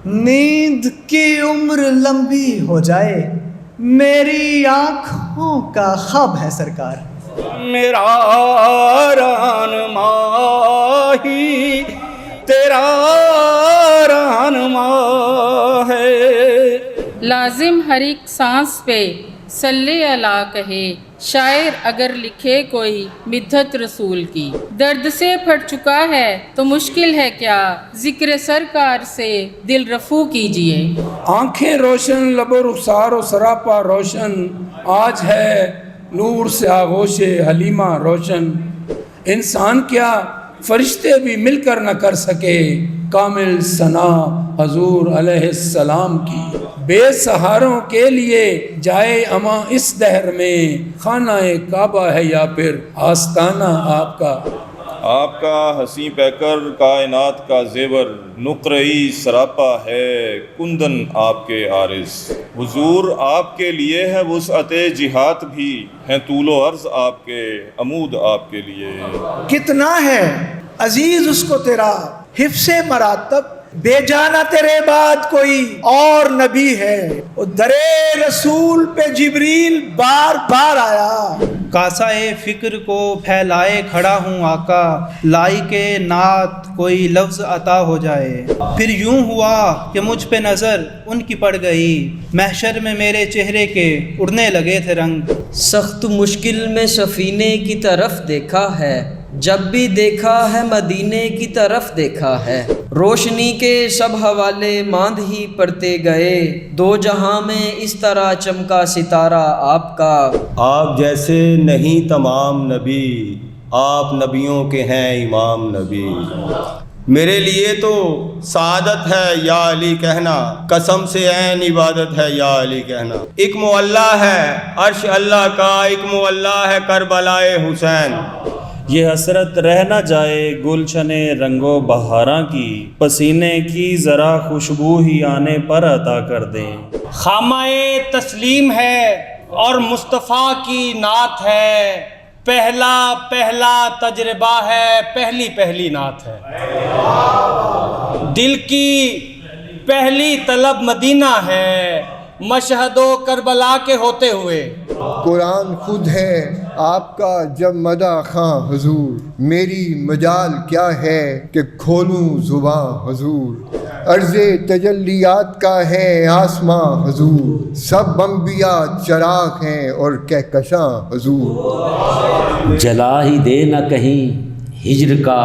نیند کی عمر لمبی ہو جائے، میری آنکھوں کا خواب ہے سرکار۔ میرا رہنما ہی تیرا رہنما ہے۔ لازم ہر ایک سانس پہ صلی اللہ کہے، شاعر اگر لکھے کوئی مدحت رسول کی۔ درد سے پھٹ چکا ہے تو مشکل ہے کیا، ذکر سرکار سے دل رفو کیجئے۔ آنکھیں روشن، لب و رخسار و سراپا روشن، آج ہے نور سے آغوش حلیمہ روشن۔ انسان کیا فرشتے بھی مل کر نہ کر سکے کامل ثنا حضور علیہ السلام کی۔ بے سہاروں کے لیے جائے اما اس دہر میں، خانہ کعبہ ہے یا پھر آستانہ آپ کا۔ آپ کا حسیں پیکر کائنات کا زیور، نقرئی سراپا ہے کندن آپ کے عارض۔ حضور آپ کے لیے ہے وسعت جہات بھی، ہیں طول و عرض آپ کے عمود آپ کے لیے۔ کتنا ہے عزیز اس کو تیرا حفظ مراتب، بے جانا تیرے بعد کوئی اور نبی ہے۔ وہ درے رسول پہ جبریل بار بار آیا، کاسائے فکر کو پھیلائے کھڑا ہوں آقا، لائی کے نعت کوئی لفظ عطا ہو جائے۔ پھر یوں ہوا کہ مجھ پہ نظر ان کی پڑ گئی، محشر میں میرے چہرے کے اڑنے لگے تھے رنگ۔ سخت مشکل میں سفینے کی طرف دیکھا ہے، جب بھی دیکھا ہے مدینے کی طرف دیکھا ہے۔ روشنی کے سب حوالے ماند ہی پڑتے گئے، دو جہاں میں اس طرح چمکا ستارہ آپ کا۔ آپ جیسے نہیں تمام نبی، آپ نبیوں کے ہیں امام نبی۔ میرے لیے تو سعادت ہے یا علی کہنا، قسم سے عین عبادت ہے یا علی کہنا۔ ایک معلّہ ہے عرش اللہ کا، ایک معلّہ ہے کربلائے حسین۔ یہ حسرت رہ نہ جائے گلشن رنگ و بہاراں کی، پسینے کی ذرا خوشبو ہی آنے پر عطا کر دیں۔ خامہ تسلیم ہے اور مصطفیٰ کی نعت ہے، پہلا پہلا تجربہ ہے، پہلی پہلی نعت ہے۔ دل کی پہلی طلب مدینہ ہے، مشہد و کربلا کے ہوتے ہوئے۔ قرآن خود ہے آپ کا جب مدح خواں حضور، میری مجال کیا ہے کہ کھولوں زباں حضور۔ عرض تجلیات کا ہے آسماں حضور، سب انبیاء چراغ ہیں اور کہکشاں حضور۔ جلا ہی دے نہ کہیں ہجر کا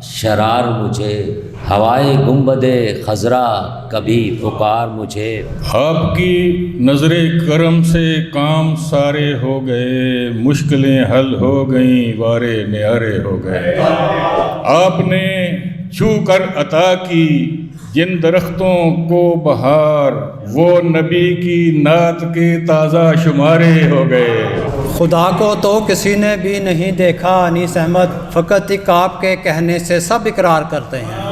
شرار مجھے، ہوائے گنبد خضرا کبھی پکار مجھے۔ آپ کی نظر کرم سے کام سارے ہو گئے، مشکلیں حل ہو گئیں، وارے نیارے ہو گئے۔ آپ نے چھو کر عطا کی جن درختوں کو بہار، وہ نبی کی نعت کے تازہ شمارے ہو گئے۔ خدا کو تو کسی نے بھی نہیں دیکھا انیس احمد، فقط ایک آپ کے کہنے سے سب اقرار کرتے ہیں۔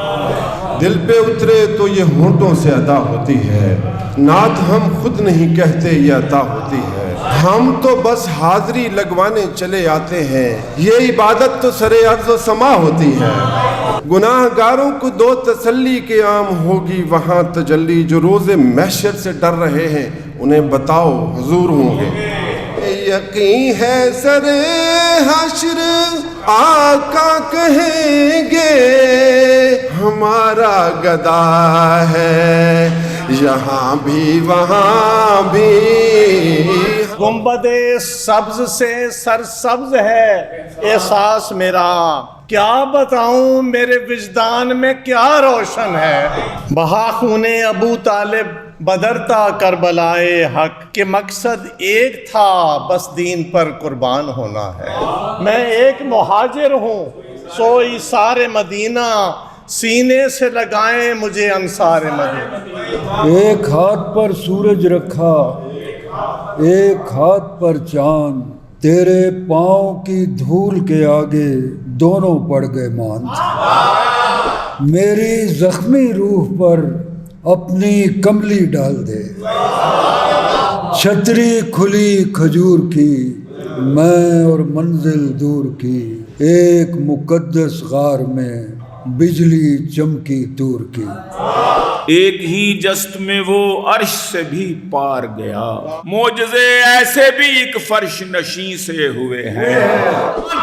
دل پہ اترے تو یہ ہونٹوں سے ادا ہوتی ہے، نعت ہم خود نہیں کہتے یہ عطا ہوتی ہے۔ ہم تو بس حاضری لگوانے چلے آتے ہیں، یہ عبادت تو سر عرض و سما ہوتی ہے۔ گناہ گاروں کو دو تسلی کے عام ہوگی وہاں تجلی، جو روز محشر سے ڈر رہے ہیں انہیں بتاؤ حضور ہوں گے۔ یقین ہے سر حشر آقا کہیں گے، ہمارا گدا ہے یہاں بھی وہاں بھی۔ گنبد سبز سے سرسبز ہے احساس میرا، کیا بتاؤں میرے وجدان میں کیا روشن ہے۔ بہا خون ابو طالب بدرتا کربلائے حق، کہ مقصد ایک تھا بس دین پر قربان ہونا ہے۔ میں ایک مہاجر ہوں سو ایثار مدینہ، سینے سے لگائیں مجھے انصار مدینہ۔ ایک ہاتھ پر سورج رکھا، ایک ہاتھ پر چاند، تیرے پاؤں کی دھول کے آگے دونوں پڑ گئے ماند۔ میری زخمی روح پر اپنی کملی ڈال دے، چھتری کھلی کھجور کی میں اور منزل دور کی، ایک مقدس غار میں بجلی چمکی دور کی۔ ایک ہی جست میں وہ عرش سے بھی پار گیا. معجزے ایسے بھی ایک فرش نشیں سے ہوئے ہیں.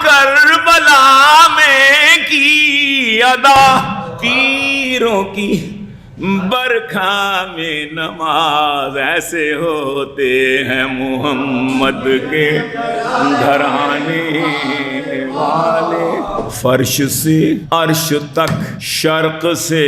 کربلا میں کی ادا تیروں کی برکھا میں نماز ایسے ہوتے ہیں محمد کے گھرانے والے. فرش سے عرش تک شرق سے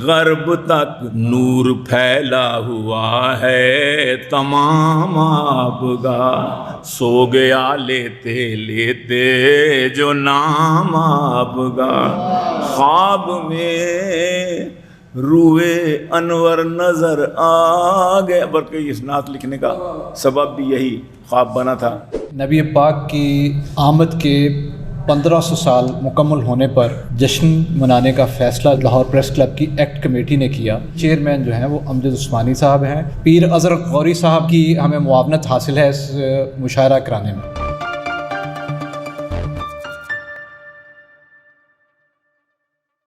غرب تک نور پھیلا ہوا ہے تمام آبگاہ. سو گیا لیتے لیتے جو نام آبگاہ. خواب میں روئے انور نظر آ گئے. بلکہ اس نعت لکھنے کا سبب بھی یہی خواب بنا تھا. نبی پاک کی آمد کے 1500 سال مکمل ہونے پر جشن منانے کا فیصلہ لاہور پریس کلب کی ایکٹ کمیٹی نے کیا. چیئرمین جو ہیں وہ امجد عثمانی صاحب ہیں. پیر ازرق غوری صاحب کی ہمیں معاونت حاصل ہے اس مشاعرہ کرانے میں.